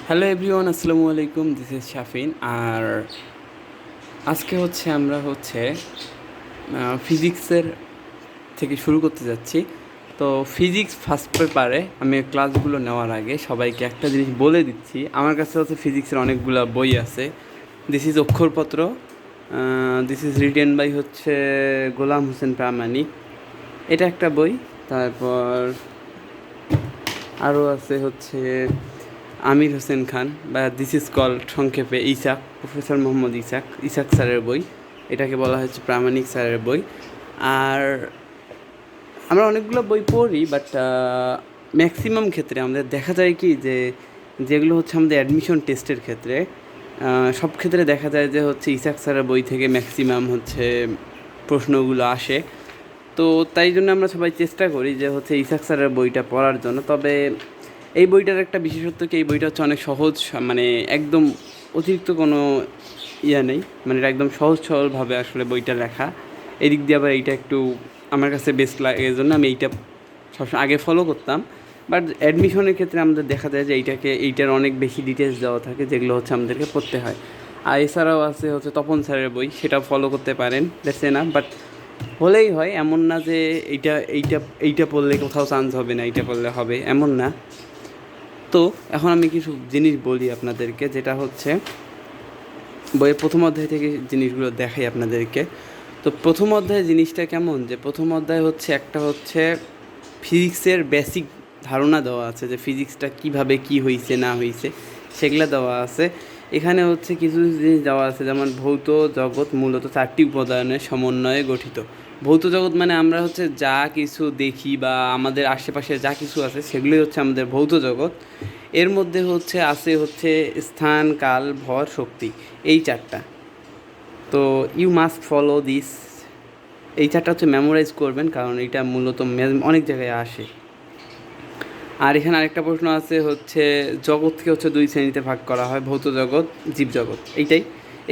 Hello everyone, আসসালামু আলাইকুম। This is Shafin. আর আজকে আমরা ফিজিক্সের থেকে শুরু করতে যাচ্ছি। তো ফিজিক্স ফার্স্ট পেপারে আমি ক্লাসগুলো নেওয়ার আগে সবাইকে একটা জিনিস বলে দিচ্ছি। আমার কাছে ফিজিক্সের অনেকগুলো বই আছে। This is Aksharpatra, this is written by Golam Hossain Pramanik, এটা একটা বই। তারপর আরও আছে আমির হোসেন খান, বা দিস ইজ কল্ড সংক্ষেপে ইসাক, প্রফেসর মোহাম্মদ ইসাক, ইসাক স্যারের বই। এটাকে বলা হচ্ছে প্রামাণিক স্যারের বই। আর আমরা অনেকগুলো বই পড়ি, বাট ম্যাক্সিমাম ক্ষেত্রে আমাদের দেখা যায় কি যে যেগুলো আমাদের অ্যাডমিশন টেস্টের ক্ষেত্রে, সব ক্ষেত্রে দেখা যায় যে ইসাক স্যারের বই থেকে ম্যাক্সিমাম প্রশ্নগুলো আসে। তো তাই জন্য আমরা সবাই চেষ্টা করি যে ইসাক স্যারের বইটা পড়ার জন্য। তবে এই বইটার একটা বিশেষত্ব কি, এই বইটা অনেক সহজ, মানে একদম অতিরিক্ত কোনো নেই, মানে এটা একদম সহজ সরলভাবে আসলে বইটা লেখা। এদিক দিয়ে আবার এইটা একটু আমার কাছে বেস্ট লাগে, এই জন্য আমি এইটা সবসময় আগে ফলো করতাম। বাট অ্যাডমিশনের ক্ষেত্রে আমাদের দেখা যায় যে এইটার অনেক বেশি ডিটেলস দেওয়া থাকে, যেগুলো আমাদেরকে পড়তে হয়। আর এছাড়াও আছে তপন স্যারের বই, সেটা ফলো করতে পারেন, দ্যাটস এনাফ। বাট হলেই হয়, এমন না যে এইটা এইটা এইটা পড়লে কোথাও চান্স হবে না, এইটা পড়লে হবে, এমন না। তো এখন আমি কিছু জিনিস বলি আপনাদেরকে, যেটা বইয়ের প্রথম অধ্যায় থেকে জিনিসগুলো দেখাই আপনাদেরকে। তো প্রথম অধ্যায় জিনিসটা কেমন, যে প্রথম অধ্যায় একটা ফিজিক্সের বেসিক ধারণা দেওয়া আছে, যে ফিজিক্সটা কিভাবে কি হয়েছে না হয়েছে সেগুলো দেওয়া আছে। এখানে কিছু জিনিস দেওয়া আছে, যেমন ভৌত জগৎ মূলত চারটি উপাদানের সমন্বয়ে গঠিত। ভৌত জগৎ মানে আমরা যা কিছু দেখি বা আমাদের আশেপাশে যা কিছু আছে সেগুলোই আমাদের ভৌত জগৎ। এর মধ্যে আছে স্থান, কাল, ভর, শক্তি, এই চারটা। তো ইউ মাস্ট ফলো দিস, এই চারটা মেমোরাইজ করবেন, কারণ এটা মূলত অনেক জায়গায় আসে। আর এখানে আরেকটা প্রশ্ন আছে, জগৎকে দুই শ্রেণীতে ভাগ করা হয়, ভৌত জগৎ, জীবজগৎ, এইটাই।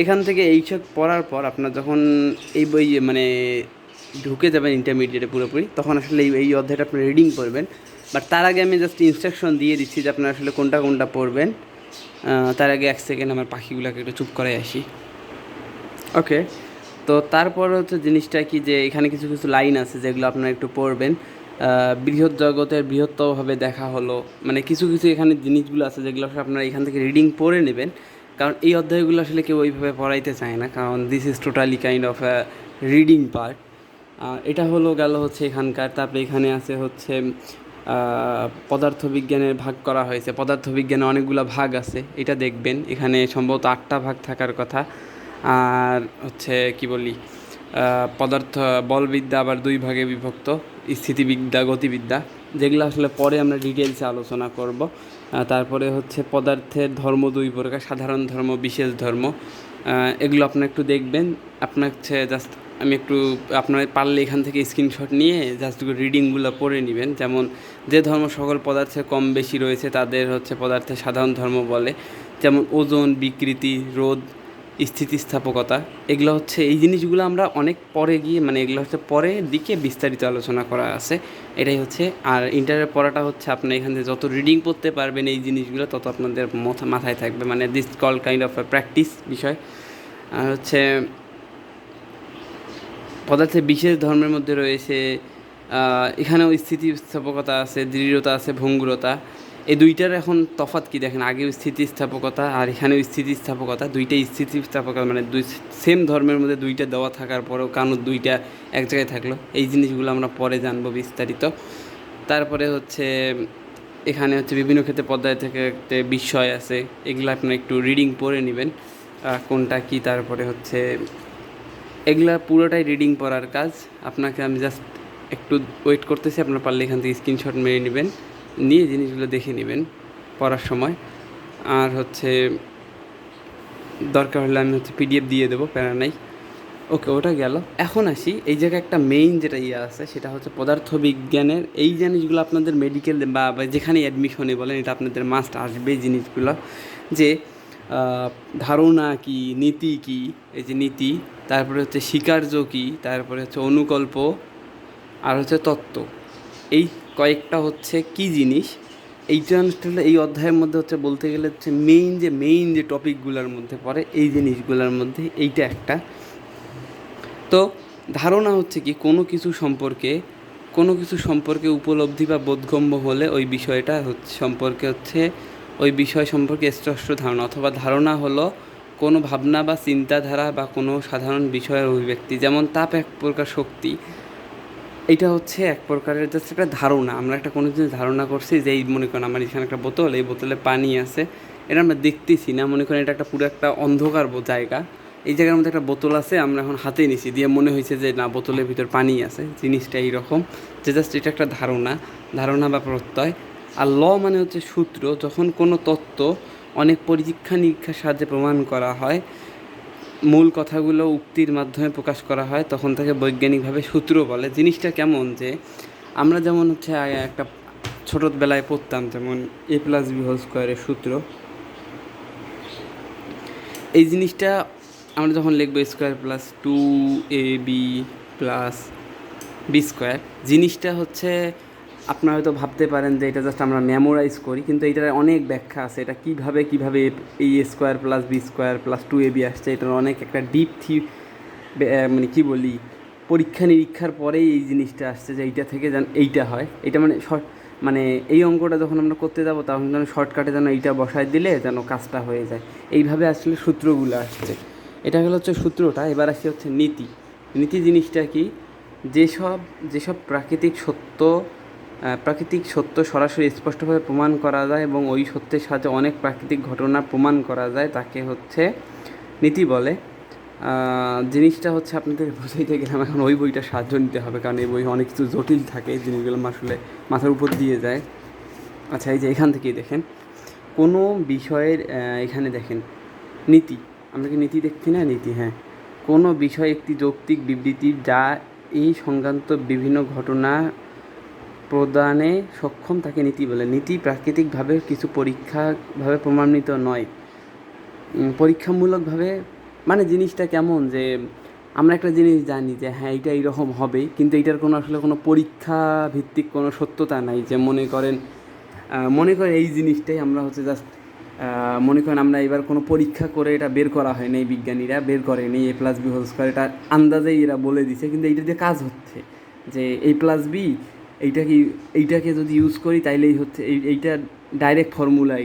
এখান থেকে এইসব পড়ার পর আপনার যখন এই বই মানে ঢুকে যাবেন ইন্টারমিডিয়েটে পুরোপুরি, তখন আসলে এই অধ্যায়টা আপনি রিডিং করবেন। বাট তার আগে আমি জাস্ট ইনস্ট্রাকশন দিয়ে দিচ্ছি যে আপনারা আসলে কোনটা কোনটা পড়বেন। তার আগে এক সেকেন্ড আমার পাখিগুলোকে একটু চুপ করে আসি। ওকে, তো তারপর জিনিসটা কি, যে এখানে কিছু কিছু লাইন আছে যেগুলো আপনারা একটু পড়বেন। বৃহৎ জগতের বৃহত্তমভাবে দেখা হলো, মানে কিছু কিছু এখানে জিনিসগুলো আছে যেগুলো আপনারা এখান থেকে রিডিং পড়ে নেবেন, কারণ এই অধ্যায়গুলো আসলে কেউ ওইভাবে পড়াইতে চায় না, কারণ this is totally kind of reading part. এটা গেল এখানকার। তারপরে এখানে আছে পদার্থবিজ্ঞানের ভাগ করা হয়েছে, পদার্থবিজ্ঞানে অনেকগুলো ভাগ আছে, এটা দেখবেন। এখানে সম্ভবত 8টা ভাগ থাকার কথা। আর কি বলি, পদার্থ বলবিদ্যা আবার 2 ভাগে বিভক্ত, স্থিতিবিদ্যা, গতিবিদ্যা, যেগুলো আসলে পরে আমরা ডিটেলসে আলোচনা করব। তারপরে পদার্থের ধর্ম 2 প্রকার, সাধারণ ধর্ম, বিশেষ ধর্ম। এগুলো আপনারা একটু দেখবেন। আপনার জাস্ট আমি একটু, আপনারা পারলে এখান থেকে স্ক্রিনশট নিয়ে জাস্ট রিডিংগুলো পড়ে নেবেন। যেমন যে ধর্ম সকল পদার্থে কম বেশি রয়েছে তাদের পদার্থের সাধারণ ধর্ম বলে, যেমন ওজন, বিকৃতি, রোধ, স্থিতিস্থাপকতা। এগুলো এই জিনিসগুলো আমরা অনেক পরে গিয়ে, মানে এগুলো পরের দিকে বিস্তারিত আলোচনা করা আছে, এটাই আর ইন্টারের পড়াটা আপনার এখান থেকে যত রিডিং পড়তে পারবেন এই জিনিসগুলো, তত আপনাদের মাথায় থাকবে, মানে this call kind of practice বিষয়। আর পদার্থের বিশেষ ধর্মের মধ্যে রয়েছে, এখানেও স্থিতিস্থাপকতা আছে, দৃঢ়তা আছে, ভঙ্গুরতা। এই দুইটার এখন তফাৎ কি দেখেন, আগেও স্থিতিস্থাপকতা আর এখানেও স্থিতিস্থাপকতা, দুইটাই স্থিতিস্থাপকতা, মানে সেম ধর্মের মধ্যে দুইটা দেওয়া থাকার পরেও কেন দুইটা এক জায়গায় থাকলো, এই জিনিসগুলো আমরা পরে জানবো বিস্তারিত। তারপরে এখানে বিভিন্ন ক্ষেত্রে পর্যায় থেকে একটা বিষয় আছে, এগুলো আপনারা একটু রিডিং পড়ে নেবেন কোনটা কি। তারপরে এগুলা পুরোটাই রিডিং পড়ার কাজ। আপনাকে আমি জাস্ট একটু ওয়েট করতেছি, আপনার পারলে এখান থেকে স্ক্রিনশট মেরে নেবেন, নিয়ে জিনিসগুলো দেখে নেবেন পড়ার সময়। আর দরকার হলে আমি পিডিএফ দিয়ে দেবো, প্যারা নাই। ওকে, ওটা গেল। এখন আসি এই জায়গায় একটা মেইন যেটা আছে, সেটা পদার্থবিজ্ঞানের এই জিনিসগুলো আপনাদের মেডিকেল বা যেখানে অ্যাডমিশনে বলেন, এটা আপনাদের মাস্ট আসবে জিনিসগুলো, যে ধারণা কি, নীতি কি, এই যে নীতি, তারপরে স্বীকার্য কী, তারপরে অনুকল্প, আর তত্ত্ব। এই কয়েকটা কী জিনিস, এইটা হলো এই অধ্যায়ের মধ্যে হচ্ছে বলতে গেলে হচ্ছে মেইন যে টপিকগুলোর মধ্যে পড়ে এই জিনিসগুলোর মধ্যে এইটা একটা। তো ধারণা হচ্ছে কি কোনো কিছু সম্পর্কে উপলব্ধি বা বোধগম্য হলে ওই বিষয়টা হচ্ছে ওই বিষয় সম্পর্কে স্পষ্ট ধারণা, অথবা ধারণা হলো কোনো ভাবনা বা চিন্তাধারা বা কোনো সাধারণ বিষয়ের অভিব্যক্তি। যেমন তাপ এক প্রকার শক্তি, এটা হচ্ছে এক প্রকারের জাস্ট একটা ধারণা। আমরা একটা কোনো জিনিস ধারণা করছি যে এই মনে করেন আমার এখানে একটা বোতল, এই বোতলে পানি আছে, এটা আমরা দেখতেছি না, মনে করেন এটা একটা পুরো একটা অন্ধকার জায়গা, এই জায়গার মধ্যে একটা বোতল আছে, আমরা এখন হাতে নিছি দিয়ে মনে হয়েছে যে না বোতলের ভিতর পানি আছে। জিনিসটা এইরকম যে জাস্ট এটা একটা ধারণা বা প্রত্যয়। আর ল মানে হচ্ছে সূত্র, যখন কোনো তত্ত্ব অনেক পরীক্ষা নিরীক্ষার সাহায্যে প্রমাণ করা হয়, মূল কথাগুলো উক্তির মাধ্যমে প্রকাশ করা হয়, তখন তাকে বৈজ্ঞানিকভাবে সূত্র বলে। জিনিসটা কেমন যে আমরা যেমন হচ্ছে একটা ছোটোবেলায় পড়তাম, যেমন a+b² সূত্র, এই জিনিসটা আমরা যখন লিখবো a²+2ab+b², জিনিসটা হচ্ছে আপনারা হয়তো ভাবতে পারেন যে এটা জাস্ট আমরা মেমোরাইজ করি, কিন্তু এটার অনেক ব্যাখ্যা আছে। এটা কীভাবে এই a²+b²+2ab আসছে, এটার অনেক একটা ডিপ মানে কী বলি, পরীক্ষা নিরীক্ষার পরেই এই জিনিসটা আসছে যে এইটা থেকে যেন এইটা হয়। এটা মানে এই অঙ্কটা যখন আমরা করতে যাবো তখন যেন শর্টকাটে যেন এইটা বসায় দিলে যেন কাজটা হয়ে যায়, এইভাবে আসলে সূত্রগুলো আসছে। এটা হচ্ছে সূত্রটা। এবার আসি হচ্ছে নীতি জিনিসটা কি, যেসব প্রাকৃতিক সত্য সরাসরি স্পষ্টভাবে প্রমাণ করা যায় এবং ওই সত্যের সাথে অনেক প্রাকৃতিক ঘটনা প্রমাণ করা যায়, তাকে হচ্ছে নীতি বলে। জিনিসটা হচ্ছে আপনাদের বুঝাইতে গেলাম, এখন ওই বইটা সাহায্য নিতে হবে, কারণ এই বই অনেক কিছু জটিল থাকে, এই জিনিসগুলো আসলে মাথার উপর দিয়ে যায়। আচ্ছা, এই যে এখান থেকেই দেখেন কোনো বিষয়ের, এখানে দেখেন নীতি, আমরা কি নীতি দেখছি না? নীতি, হ্যাঁ। কোনো বিষয় একটি যৌক্তিক বিবৃতি যা এই সংক্রান্ত বিভিন্ন ঘটনা প্রদানে সক্ষম, তাকে নীতি বলে। নীতি প্রাকৃতিকভাবে কিছু পরীক্ষাভাবে প্রমাণিত নয়, পরীক্ষামূলকভাবে। মানে জিনিসটা কেমন যে আমরা একটা জিনিস জানি যে হ্যাঁ এইটা এইরকম হবে, কিন্তু এইটার কোনো আসলে কোনো পরীক্ষা ভিত্তিক কোনো সত্যতা নাই। যে মনে করেন এই জিনিসটাই আমরা হচ্ছে জাস্ট মনে করেন আমরা এবার কোনো পরীক্ষা করে এটা বের করা হয়নি, এই বিজ্ঞানীরা বের করেনি a+b² এটা আন্দাজেই এরা বলে দিছে, কিন্তু এইটা দিয়ে কাজ হচ্ছে যে a+b এইটাকে যদি ইউজ করি তাইলেই হচ্ছে এইটা ডাইরেক্ট ফর্মুলা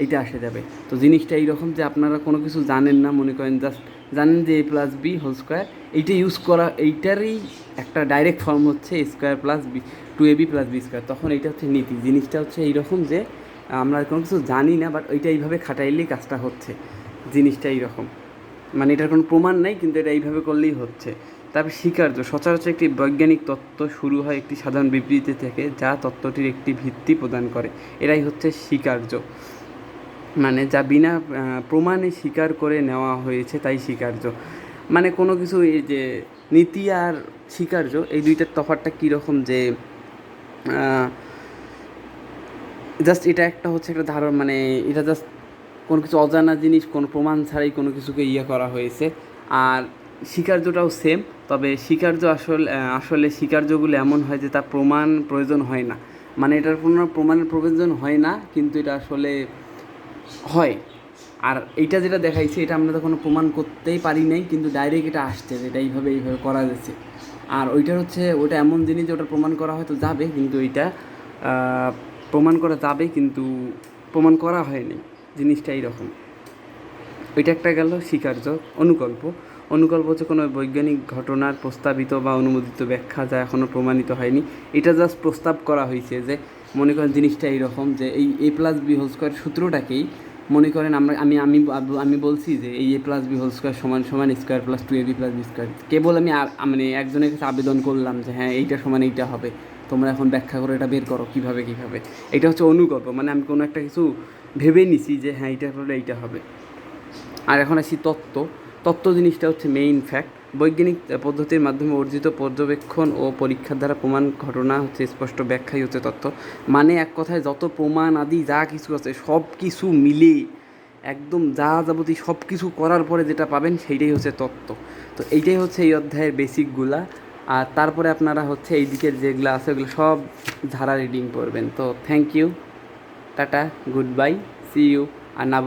এইটা আসে যাবে। তো জিনিসটা এইরকম যে আপনারা কোনো কিছু জানেন না, মনে করেন জাস্ট জানেন যে a+b² এইটা ইউজ করা, এইটারই একটা ডাইরেক্ট ফর্ম হচ্ছে a²+2ab+b², তখন এইটা হচ্ছে নীতি। জিনিসটা হচ্ছে এইরকম যে আমরা কোনো কিছু জানি না, বাট ওইটা এইভাবে খাটাইলেই কাজটা হচ্ছে। জিনিসটা এইরকম, মানে এটার কোনো প্রমাণ নাই, কিন্তু এটা এইভাবে করলেই হচ্ছে। তারপর স্বীকার্য, সচরাচর একটি বৈজ্ঞানিক তত্ত্ব শুরু হয় একটি সাধারণ বিবৃতি থেকে, যা তত্ত্বটির একটি ভিত্তি প্রদান করে, এরাই হচ্ছে স্বীকার্য। মানে যা বিনা প্রমাণে স্বীকার করে নেওয়া হয়েছে তাই স্বীকার্য। মানে কোনো কিছু, এই যে নীতি আর স্বীকার্য, এই দুইটার তফাৎটা কীরকম যে জাস্ট এটা একটা হচ্ছে একটা মানে এটা জাস্ট কোনো কিছু অজানা জিনিস, কোনো প্রমাণ ছাড়াই কোনো কিছুকে করা হয়েছে। আর স্বীকার্যটাও সেম, তবে স্বীকার্য আসলে স্বীকার্যগুলো এমন হয় যে তার প্রমাণ প্রয়োজন হয় না। মানে এটার কোনো প্রমাণের প্রয়োজন হয় না, কিন্তু এটা আসলে হয়। আর এইটা যেটা দেখাইছে এটা আমরা তো কোনো প্রমাণ করতেই পারি নাই, কিন্তু ডাইরেক্ট এটা আসছে, যেটা এইভাবে করা যাচ্ছে। আর ওইটা এমন জিনিস যে ওটা প্রমাণ করা হয়তো যাবে, কিন্তু এইটা প্রমাণ করা যাবে কিন্তু প্রমাণ করা হয়নি। জিনিসটা এইরকম। ওইটা একটা গেল স্বীকার্য। অনুকল্প হচ্ছে কোনো বৈজ্ঞানিক ঘটনার প্রস্তাবিত বা অনুমোদিত ব্যাখ্যা যা এখনও প্রমাণিত হয়নি, এটা জাস্ট প্রস্তাব করা হয়েছে। যে মনে করেন জিনিসটা এইরকম যে এই a+b² সূত্রটাকেই মনে করেন আমি বলছি যে এই a+b² সমান a²+2ab+b², কেবল আমি মানে একজনের কাছে আবেদন করলাম যে হ্যাঁ এইটা সমান এইটা হবে, তোমরা এখন ব্যাখ্যা করে এটা বের করো কীভাবে। এটা হচ্ছে অনুকল্প, মানে আমি কোনো একটা কিছু ভেবে নিছি যে হ্যাঁ এইটা করলে এইটা হবে। আর এখন আসি তত্ত্ব জিনিসটা হচ্ছে মেইন ফ্যাক্ট। বৈজ্ঞানিক পদ্ধতির মাধ্যমে অর্জিত পর্যবেক্ষণ ও পরীক্ষার দ্বারা প্রমাণ ঘটনা হচ্ছে স্পষ্ট ব্যাখ্যাই হচ্ছে তত্ত্ব। মানে এক কথায় যত প্রমাণ আদি যা কিছু আছে সব কিছু মিলে একদম যা যাবতীয় সব কিছু করার পরে যেটা পাবেন সেইটাই হচ্ছে তত্ত্ব। তো এইটাই হচ্ছে এই অধ্যায়ের বেসিকগুলা। আর তারপরে আপনারা হচ্ছে এই দিকের যেগুলো আছে ওগুলো সব ধারা রিডিং করবেন। তো thank you. Tata, good bye, see you. আর না